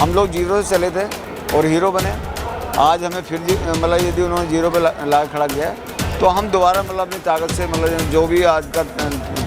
हम लोग जीरो से चले थे और हीरो बने। आज हमें फिर मतलब यदि उन्होंने जीरो पे ला खड़ा किया है तो हम दोबारा मतलब अपनी ताकत से मतलब जो भी आज का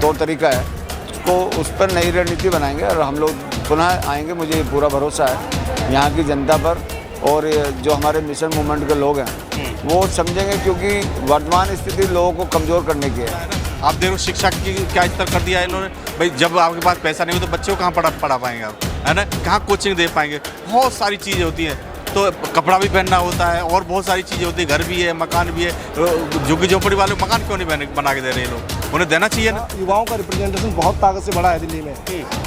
तौर तरीका है उसको उस पर नई रणनीति बनाएंगे और हम लोग पुनः आएंगे। मुझे पूरा भरोसा है यहाँ की जनता पर और जो हमारे मिशन मूवमेंट के लोग हैं वो समझेंगे, क्योंकि वर्तमान स्थिति लोगों को कमज़ोर करने की है। आप देख लो शिक्षा की क्या स्तर कर दिया है इन्होंने। भाई जब आपके पास पैसा नहीं हो तो बच्चे को कहाँ पढ़ा पाएंगे आप, है ना, कहाँ कोचिंग दे पाएंगे। बहुत सारी चीज़ें होती हैं, तो कपड़ा भी पहनना होता है और बहुत सारी चीज़ें होती है, घर भी है, मकान भी है। झुग्गी झोपड़ी वाले मकान क्यों नहीं बना के दे रहे हैं लोग, उन्हें देना चाहिए ना। युवाओं का रिप्रेजेंटेशन बहुत ताकत से बढ़ा है दिल्ली में,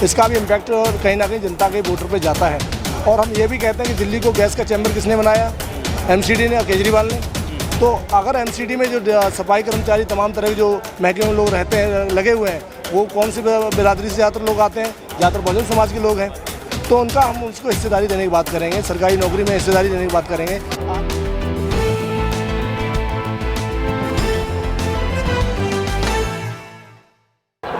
इसका भी इम्पैक्ट कहीं ना कहीं जनता के वोटर पे जाता है। और हम ये भी कहते हैं कि दिल्ली को गैस का चैम्बर किसने बनाया? MCD ने और केजरीवाल ने। तो अगर MCD में जो सफाई कर्मचारी तमाम तरह के जो महकमे में लोग रहते हैं, लगे हुए हैं, वो कौन सी बिरादरी से ज़्यादातर लोग आते हैं? ज़्यादातर बहुजन समाज के लोग हैं। तो उनका हम उसको हिस्सेदारी देने की बात करेंगे, सरकारी नौकरी में हिस्सेदारी देने की बात करेंगे।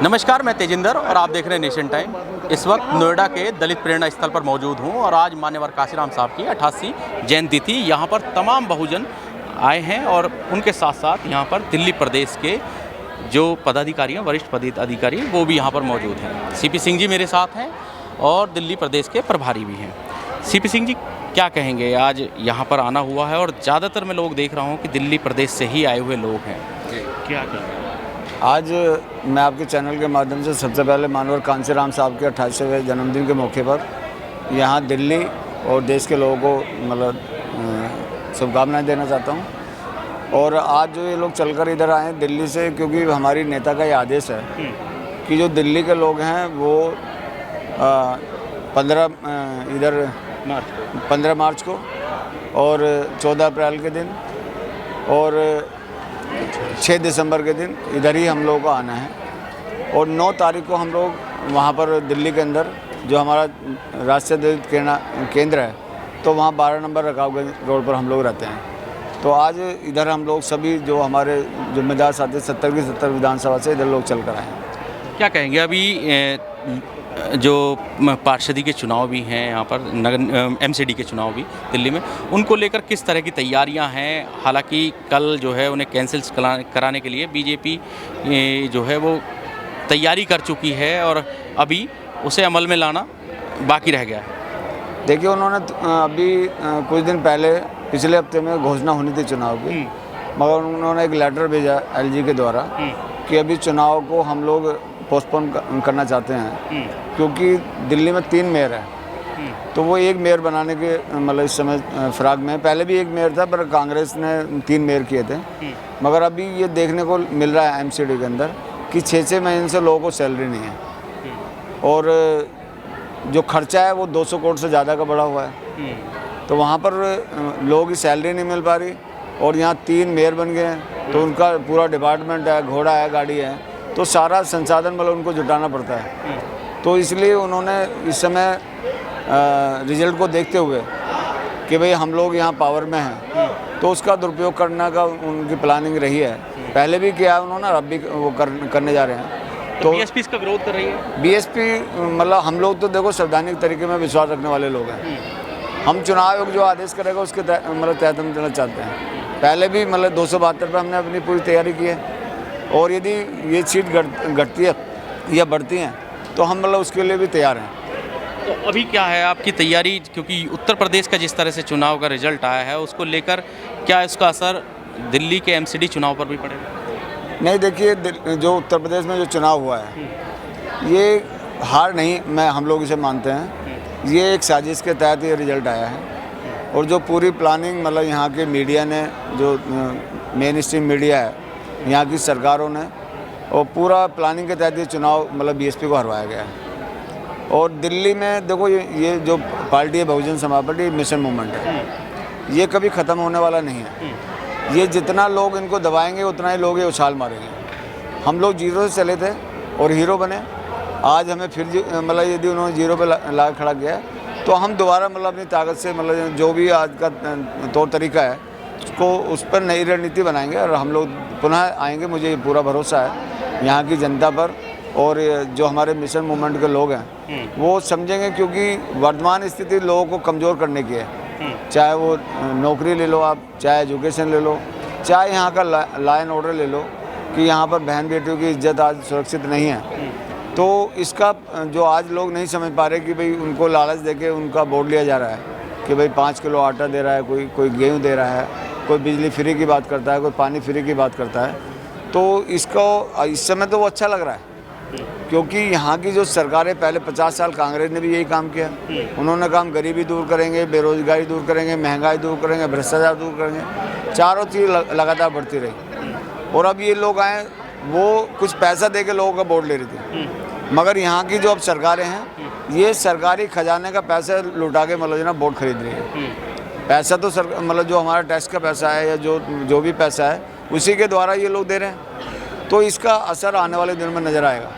नमस्कार, मैं तेजिंदर और आप देख रहे हैं नेशन टाइम। इस वक्त नोएडा के दलित प्रेरणा स्थल पर मौजूद हूं और आज मान्यवर काशीराम साहब की 88वीं जयंती थी। यहां पर तमाम बहुजन आए हैं और उनके साथ साथ यहां पर दिल्ली प्रदेश के जो पदाधिकारी हैं, वरिष्ठ पदाधिकारी हैं, वो भी यहां पर मौजूद हैं। CP सिंह जी मेरे साथ हैं और दिल्ली प्रदेश के प्रभारी भी हैं। CP सिंह जी, क्या कहेंगे? आज यहाँ पर आना हुआ है और ज़्यादातर मैं लोग देख रहा हूँ कि दिल्ली प्रदेश से ही आए हुए लोग हैं, क्या कहेंगे? आज मैं आपके चैनल के माध्यम से सबसे पहले मानवर कांशीराम साहब के 88वें जन्मदिन के मौके पर यहाँ दिल्ली और देश के लोगों को मतलब शुभकामनाएं देना चाहता हूँ। और आज जो ये लोग चलकर इधर आए दिल्ली से, क्योंकि हमारी नेता का ये आदेश है कि जो दिल्ली के लोग हैं वो 15 मार्च को और 14 अप्रैल के दिन और 6 दिसंबर के दिन इधर ही हम लोगों को आना है। और 9 तारीख को हम लोग वहाँ पर दिल्ली के अंदर जो हमारा राष्ट्रीय दलित केंद्र है, तो वहाँ 12 नंबर रकाबगंज रोड पर हम लोग रहते हैं। तो आज इधर हम लोग सभी जो हमारे जिम्मेदार साथी 70 की 70 विधानसभा से इधर लोग चल कर आए हैं। क्या कहेंगे? अभी जो पार्षदी के चुनाव भी हैं यहाँ पर, नगर MCD के चुनाव भी दिल्ली में, उनको लेकर किस तरह की तैयारियां हैं? हालांकि कल जो है उन्हें कैंसिल कराने के लिए बीजेपी जो है वो तैयारी कर चुकी है और अभी उसे अमल में लाना बाकी रह गया है। देखिए, उन्होंने अभी कुछ दिन पहले पिछले हफ्ते में घोषणा होनी थी चुनाव की, मगर उन्होंने एक लेटर भेजा LG के द्वारा कि अभी चुनाव को हम लोग पोस्टपोन करना चाहते हैं, क्योंकि दिल्ली में 3 मेयर हैं। तो वो एक मेयर बनाने के मतलब इस समय फिराक में। पहले भी एक मेयर था पर कांग्रेस ने 3 मेयर किए थे। मगर अभी ये देखने को मिल रहा है MCD के अंदर कि 6-6 महीने से लोगों को सैलरी नहीं है और जो खर्चा है वो 200 करोड़ से ज़्यादा का बढ़ा हुआ है। तो वहाँ पर लोगों की सैलरी नहीं मिल पा रही और यहाँ 3 मेयर बन गए हैं, तो उनका पूरा डिपार्टमेंट है, घोड़ा है, गाड़ी है, तो सारा संसाधन मतलब उनको जुटाना पड़ता है। तो इसलिए उन्होंने इस समय रिजल्ट को देखते हुए कि भाई हम लोग यहाँ पावर में हैं, तो उसका दुरुपयोग करने का उनकी प्लानिंग रही है। पहले भी किया है उन्होंने, अब भी वो करने जा रहे हैं। तो BSP इसका विरोध कर रही है। BSP मतलब हम लोग तो देखो संवैधानिक तरीके में विश्वास रखने वाले लोग हैं। हम चुनाव आयोग जो आदेश करेगा उसके मतलब तहत हम चलना चाहते हैं। पहले भी मतलब 272 पर हमने अपनी पूरी तैयारी की है और यदि ये सीट घटती है या बढ़ती हैं तो हम मतलब उसके लिए भी तैयार हैं। तो अभी क्या है आपकी तैयारी? क्योंकि उत्तर प्रदेश का जिस तरह से चुनाव का रिजल्ट आया है उसको लेकर क्या इसका असर दिल्ली के MCD चुनाव पर भी पड़ेगा? नहीं, देखिए, जो उत्तर प्रदेश में जो चुनाव हुआ है ये हार नहीं हम लोग इसे मानते हैं। ये एक साजिश के तहत ये रिजल्ट आया है और जो पूरी प्लानिंग मतलब यहाँ के मीडिया ने, जो मेन स्ट्रीम मीडिया है, यहाँ की सरकारों ने, और पूरा प्लानिंग के तहत ये चुनाव मतलब BSP को हरवाया गया है। और दिल्ली में देखो ये जो पार्टी है Bahujan Samaj party, mission movement है, ये कभी ख़त्म होने वाला नहीं है। ये जितना लोग इनको दबाएंगे उतना ही लोग ये उछाल मारेंगे। हम लोग जीरो से चले थे और हीरो बने। आज हमें फिर मतलब यदि उन्होंने जीरो पे ला खड़ा किया है तो हम दोबारा मतलब अपनी ताकत से मतलब जो भी आज का तौर तरीका है उसको उस पर नई रणनीति बनाएंगे और हम लोग पुनः आएंगे। मुझे पूरा भरोसा है यहाँ की जनता पर और जो हमारे मिशन मूवमेंट के लोग हैं वो समझेंगे, क्योंकि वर्तमान स्थिति लोगों को कमज़ोर करने की है। चाहे वो नौकरी ले लो आप, चाहे एजुकेशन ले लो, चाहे यहाँ का लॉ एंड ऑर्डर ले लो, कि यहाँ पर बहन बेटियों की इज्जत आज सुरक्षित नहीं है। तो इसका जो आज लोग नहीं समझ पा रहे कि भाई उनको लालच देके उनका वोट लिया जा रहा है कि भाई 5 किलो आटा दे रहा है, कोई गेहूँ दे रहा है, कोई बिजली फ्री की बात करता है, कोई पानी फ्री की बात करता है। तो इसको इस समय तो वो अच्छा लग रहा है, क्योंकि यहाँ की जो सरकारें पहले 50 साल कांग्रेस ने भी यही काम किया। उन्होंने काम गरीबी दूर करेंगे, बेरोजगारी दूर करेंगे, महंगाई दूर करेंगे, भ्रष्टाचार दूर करेंगे, चारों चीज़ लगातार बढ़ती रही। और अब ये लोग आए, वो कुछ पैसा दे के लोगों का वोट ले रही थी, मगर यहाँ की जो अब सरकारें हैं ये सरकारी खजाने का पैसा लुटा के मतलब ना वोट खरीद रही है। पैसा तो मतलब जो हमारा टैक्स का पैसा है या जो भी पैसा है उसी के द्वारा ये लोग दे रहे हैं। तो इसका असर आने वाले दिनों में नज़र आएगा।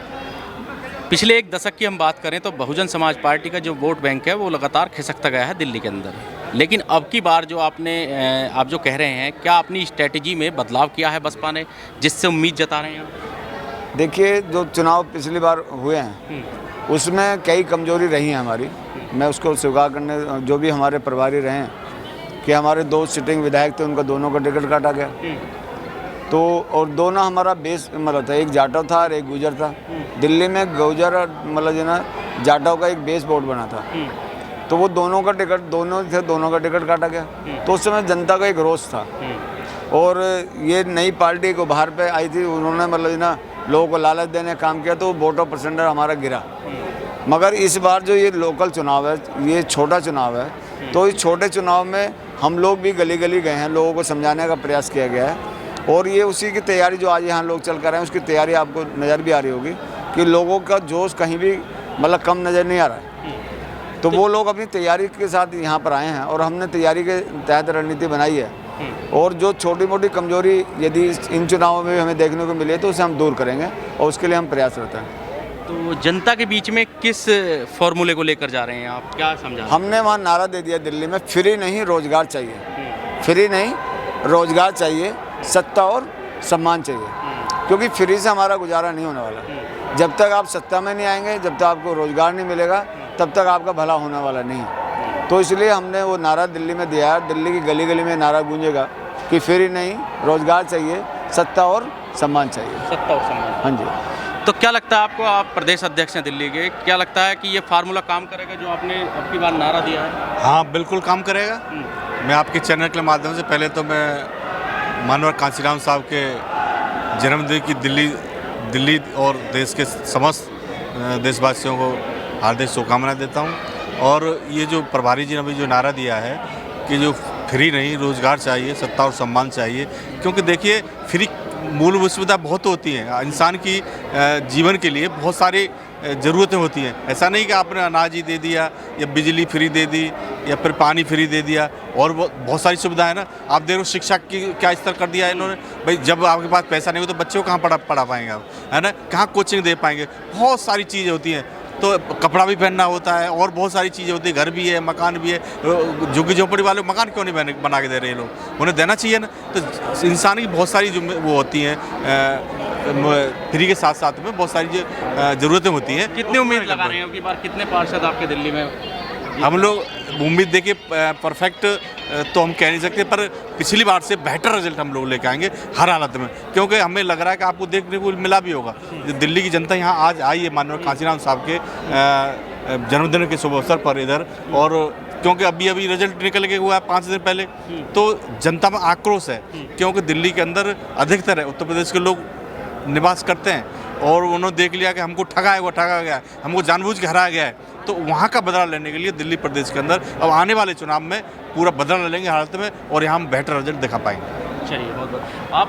पिछले एक दशक की हम बात करें तो बहुजन समाज पार्टी का जो वोट बैंक है वो लगातार खिसकता गया है दिल्ली के अंदर, लेकिन अब की बार जो आप जो कह रहे हैं, क्या अपनी स्ट्रेटजी में बदलाव किया है बसपा ने, जिससे उम्मीद जता रहे हैं? देखिए, जो चुनाव पिछली बार हुए हैं उसमें कई कमजोरी रही हैं हमारी, मैं उसको स्वीकार करने, जो भी हमारे प्रभारी रहे हैं कि हमारे 2 सिटिंग विधायक थे, उनका दोनों का टिकट काटा गया। तो और दोनों हमारा बेस मतलब था, एक जाटव था और एक गुजर था। दिल्ली में गुजर और मतलब जो ना जाटव का एक बेस बोर्ड बना था, तो वो दोनों का टिकट दोनों का टिकट काटा गया। तो उस समय जनता का एक रोष था, और ये नई पार्टी को बाहर पे आई थी, उन्होंने मतलब ना लोगों को लालच देने काम किया, तो वोट ऑफ परसेंटेज हमारा गिरा। मगर इस बार जो ये लोकल चुनाव है, ये छोटा चुनाव है, तो इस छोटे चुनाव में हम लोग भी गली गली गए हैं, लोगों को समझाने का प्रयास किया गया है। और ये उसी की तैयारी जो आज यहाँ लोग चल कर रहे हैं, उसकी तैयारी आपको नज़र भी आ रही होगी कि लोगों का जोश कहीं भी मतलब कम नज़र नहीं आ रहा है। तो वो लोग अपनी तैयारी के साथ यहाँ पर आए हैं, और हमने तैयारी के तहत रणनीति बनाई है। और जो छोटी मोटी कमजोरी यदि इन चुनावों में हमें देखने को मिले तो उसे हम दूर करेंगे, और उसके लिए हम प्रयासरत हैं। तो जनता के बीच में किस फॉर्मूले को लेकर जा रहे हैं आप, क्या समझा? हमने वहाँ नारा दे दिया दिल्ली में, फ्री नहीं रोजगार चाहिए, फ्री नहीं रोजगार चाहिए, सत्ता और सम्मान चाहिए। क्योंकि फ्री से हमारा गुजारा नहीं होने वाला। जब तक आप सत्ता में नहीं आएंगे, जब तक आपको रोजगार नहीं मिलेगा, तब तक आपका भला होने वाला नहीं है। तो इसलिए हमने वो नारा दिल्ली में दिया है, दिल्ली की गली गली में नारा गूंजेगा कि फ्री नहीं रोजगार चाहिए, सत्ता और सम्मान चाहिए। सत्ता और सम्मान, हाँ जी। तो क्या लगता है आपको, आप प्रदेश अध्यक्ष हैं दिल्ली के, क्या लगता है कि ये फार्मूला काम करेगा जो आपने अब की बार नारा दिया है? हाँ, बिल्कुल काम करेगा। मैं आपके चैनल के माध्यम से पहले तो मैं मानवर कांशीराम साहब के जन्मदिन की दिल्ली और देश के समस्त देशवासियों को हार्दिक शुभकामनाएं देता हूं। और ये जो प्रभारी जी ने अभी जो नारा दिया है कि जो फ्री नहीं रोज़गार चाहिए, सत्ता और सम्मान चाहिए, क्योंकि देखिए फ्री मूलभूत सुविधा बहुत होती हैं, इंसान की जीवन के लिए बहुत सारी ज़रूरतें होती हैं। ऐसा नहीं कि आपने अनाज ही दे दिया या बिजली फ्री दे दी या फिर पानी फ्री दे दिया, और बहुत सारी सुविधाएं हैं ना। आप देख रहे हो शिक्षा की क्या स्तर कर दिया है इन्होंने। भाई जब आपके पास पैसा नहीं हो तो बच्चों को कहाँ पढ़ा पाएंगे आप, है ना, कहाँ कोचिंग दे पाएंगे, बहुत सारी चीज़ें होती हैं। तो कपड़ा भी पहनना होता है और बहुत सारी चीज़ें होती है, घर भी है, मकान भी है। झुग्गी झोंपड़ी वाले मकान क्यों नहीं बना के दे रहे हैं लोग, उन्हें देना चाहिए ना। तो इंसान की बहुत सारी जो वो होती हैं फ्री के साथ साथ में बहुत सारी ज़रूरतें होती हैं। कितनी उम्मीद लगा रहे हैं कि बार कितने पार्षद आपके दिल्ली में? हम लोग उम्मीद देखिए परफेक्ट तो हम कह नहीं सकते, पर पिछली बार से बेहतर रिजल्ट हम लोग लेके आएंगे हर हालत में, क्योंकि हमें लग रहा है कि आपको देखने को मिला भी होगा जो दिल्ली की जनता यहाँ आज आई है माननीय कांशीराम साहब के जन्मदिन के शुभ अवसर पर इधर। और क्योंकि अभी रिजल्ट निकल के हुआ है 5 दिन पहले, तो जनता में आक्रोश है, क्योंकि दिल्ली के अंदर अधिकतर है उत्तर प्रदेश के लोग निवास करते हैं, और उन्होंने देख लिया कि हमको ठगा गया, हमको जानबूझ के हराया गया है। तो वहाँ का बदला लेने के लिए दिल्ली प्रदेश के अंदर अब आने वाले चुनाव में पूरा बदला लेंगे हालत में, और यहाँ हम बेहतर रिजल्ट दिखा पाएंगे। चलिए, बहुत बहुत। आप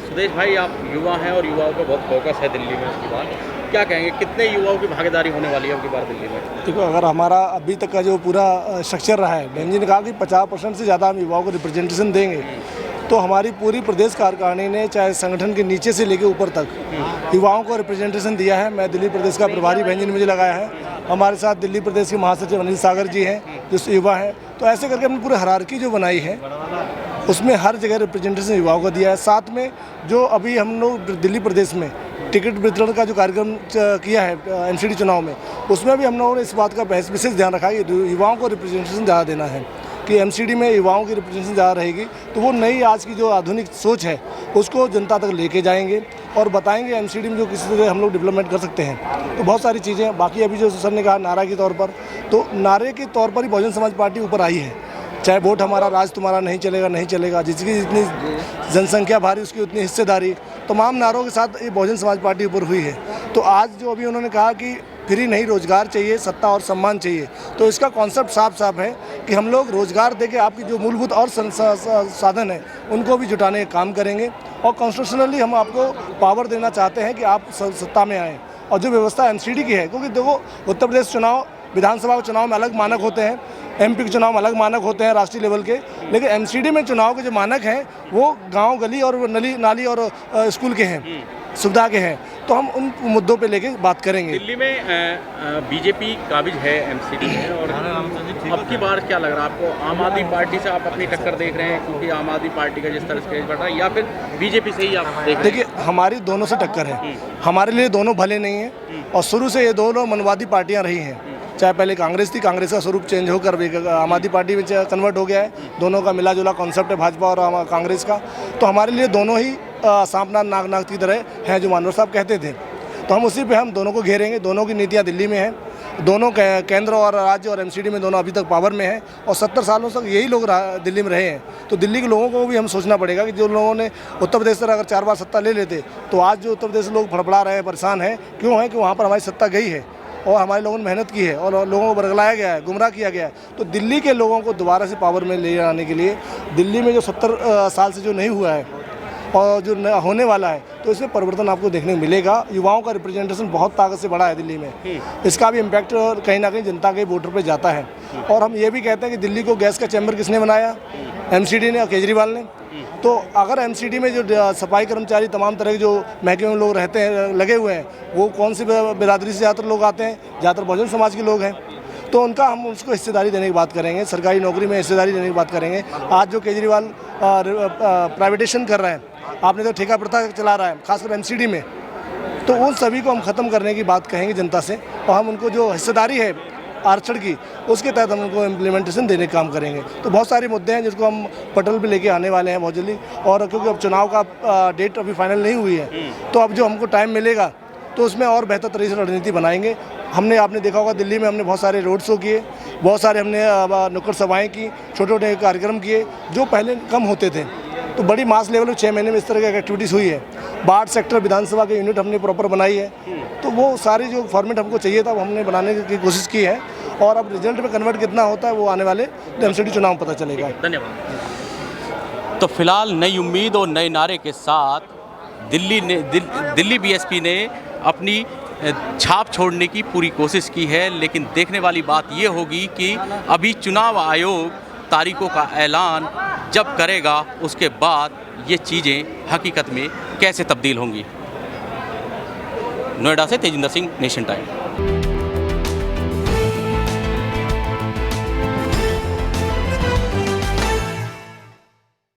सुदेश भाई, आप युवा हैं और युवाओं का बहुत फोकस है दिल्ली में इसकी बार, क्या कहेंगे कितने युवाओं की भागीदारी होने वाली है अब की बार दिल्ली में? देखो, अगर हमारा अभी तक का जो पूरा स्ट्रक्चर रहा है, बहन जी ने कहा कि 50% से ज़्यादा हम युवाओं को रिप्रेजेंटेशन देंगे, तो हमारी पूरी प्रदेश कार्यकारिणी ने चाहे संगठन के नीचे से लेकर ऊपर तक युवाओं को रिप्रेजेंटेशन दिया है। मैं दिल्ली प्रदेश का प्रभारी बहन जी ने मुझे लगाया है, हमारे साथ दिल्ली प्रदेश के महासचिव अनिल सागर जी हैं जो युवा हैं। तो ऐसे करके हमने पूरी हायरार्की जो बनाई है उसमें हर जगह रिप्रेजेंटेशन युवाओं को दिया है। साथ में जो अभी हम लोग दिल्ली प्रदेश में टिकट वितरण का जो कार्यक्रम किया है एमसीडी चुनाव में, उसमें भी हम लोगों ने इस बात का विशेष ध्यान रखा है कि युवाओं को रिप्रेजेंटेशन ज़्यादा देना है, कि एमसीडी में युवाओं की रिप्रेजेंटेशन ज़्यादा रहेगी तो वो नई आज की जो आधुनिक सोच है उसको जनता तक लेके जाएंगे और बताएंगे एमसीडी में जो किसी तरह हम लोग डेवलपमेंट कर सकते हैं। तो बहुत सारी चीज़ें बाकी अभी जो सर ने कहा नारा के तौर पर, तो नारे के तौर पर ही बहुजन समाज पार्टी ऊपर आई है। चाहे वोट हमारा राज तुम्हारा नहीं चलेगा नहीं चलेगा, जिसकी जितनी जनसंख्या भारी उसकी उतनी हिस्सेदारी, तमाम नारों के साथ ये बहुजन समाज पार्टी ऊपर हुई है। तो आज जो अभी उन्होंने कहा कि फ्री नहीं रोज़गार चाहिए, सत्ता और सम्मान चाहिए, तो इसका कॉन्सेप्ट साफ साफ है कि हम लोग रोज़गार देके आपकी जो मूलभूत और साधन है उनको भी जुटाने का काम करेंगे और कॉन्स्टिट्यूशनली हम आपको पावर देना चाहते हैं कि आप सत्ता में आएँ। और जो व्यवस्था एमसीडी की है, क्योंकि देखो उत्तर प्रदेश चुनाव, विधानसभा के चुनाव में अलग मानक होते हैं, एमपी के चुनाव में अलग मानक होते हैं राष्ट्रीय लेवल के, लेकिन एमसीडी में चुनाव के जो मानक हैं वो गांव गली और नाली और स्कूल के हैं, सुविधा के हैं। तो हम उन मुद्दों पे लेके बात करेंगे। दिल्ली में बीजेपी काबिज है एमसीडी में, और अब की बार क्या लग रहा है आपको? आम आदमी पार्टी से आप अपनी टक्कर देख रहे हैं क्योंकि आम आदमी पार्टी का जिस तरह से बढ़ रहा है, या फिर बीजेपी से ही आप देख रहे हैं? देखिए, हमारी दोनों से टक्कर है, हमारे लिए दोनों भले नहीं हैं और शुरू से ये दोनों मनवादी पार्टियाँ रही हैं। चाहे पहले कांग्रेस थी, कांग्रेस का स्वरूप चेंज होकर आम आदमी पार्टी में कन्वर्ट हो गया है। दोनों का मिला जुला कॉन्सेप्ट है भाजपा और कांग्रेस का। तो हमारे लिए दोनों ही सांपनाथ नागनाथ की तरह हैं, जो मानवर साहब कहते थे। तो हम उसी पे हम दोनों को घेरेंगे। दोनों की नीतियाँ दिल्ली में हैं, दोनों केंद्र और राज्य और एमसीडी में दोनों अभी तक पावर में हैं और 70 सालों तक यही लोग दिल्ली में रहे हैं। तो दिल्ली के लोगों को भी हम सोचना पड़ेगा कि जो लोगों ने उत्तर प्रदेश से अगर 4 बार सत्ता ले लेते तो आज जो उत्तर प्रदेश लोग फड़फड़ा रहे हैं, परेशान हैं, क्यों है कि वहाँ पर हमारी सत्ता गई है और हमारे लोगों ने मेहनत की है और लोगों को बरगलाया गया है, गुमराह किया गया है। तो दिल्ली के लोगों को दोबारा से पावर में ले आने के लिए, दिल्ली में जो 70 साल से जो नहीं हुआ है और जो होने वाला है, तो इसमें परिवर्तन आपको देखने को मिलेगा। युवाओं का रिप्रेजेंटेशन बहुत ताकत से बढ़ा है दिल्ली में, इसका भी इम्पैक्ट कहीं ना कहीं जनता के वोटर पे जाता है। और हम ये भी कहते हैं कि दिल्ली को गैस का चैम्बर किसने बनाया? एमसीडी ने और केजरीवाल ने। तो अगर एमसीडी में जो सफाई कर्मचारी तमाम तरह के जो महकमे में लोग रहते हैं, लगे हुए हैं, वो कौन सी बिरादरी से ज़्यादातर लोग आते हैं? ज़्यादातर बहुजन समाज के लोग हैं। तो उनका हम उसको हिस्सेदारी देने की बात करेंगे, सरकारी नौकरी में हिस्सेदारी देने की बात करेंगे। आज जो केजरीवाल प्राइवेटेशन कर रहे हैं, आपने तो ठेका प्रथा चला रहा है खासकर एमसीडी में, तो उन सभी को हम ख़त्म करने की बात कहेंगे जनता से और हम उनको जो हिस्सेदारी है आरक्षण की, उसके तहत हम उनको इम्प्लीमेंटेशन देने का काम करेंगे। तो बहुत सारे मुद्दे हैं जिसको हम पटल पे लेके आने वाले हैं बहुत जल्दी। और क्योंकि अब चुनाव का डेट अभी फाइनल नहीं हुई है, तो अब जो हमको टाइम मिलेगा तो उसमें और बेहतर तरीके से रणनीति बनाएंगे। आपने देखा होगा दिल्ली में हमने बहुत सारे रोड शो किए, बहुत सारे हमने नुक्कड़ सभाएँ की, छोटे छोटे कार्यक्रम किए जो पहले कम होते थे। तो बड़ी मास लेवल में 6 महीने में इस तरह की एक्टिविटीज़ हुई है। 62 सेक्टर विधानसभा के यूनिट हमने प्रॉपर बनाई है। तो वो सारी जो फॉर्मेट हमको चाहिए था वो हमने बनाने की कोशिश की है और अब रिजल्ट में कन्वर्ट कितना होता है वो आने वाले एमसीडी चुनाव में पता चलेगा। धन्यवाद। तो फिलहाल नई उम्मीद और नए नारे के साथ दिल्ली बीएसपी ने अपनी छाप छोड़ने की पूरी कोशिश की है, लेकिन देखने वाली बात ये होगी कि अभी चुनाव आयोग तारीखों का ऐलान जब करेगा उसके बाद ये चीज़ें हकीकत में कैसे तब्दील होंगी। नोएडा से तेजिंदर सिंह, नेशन टाइम।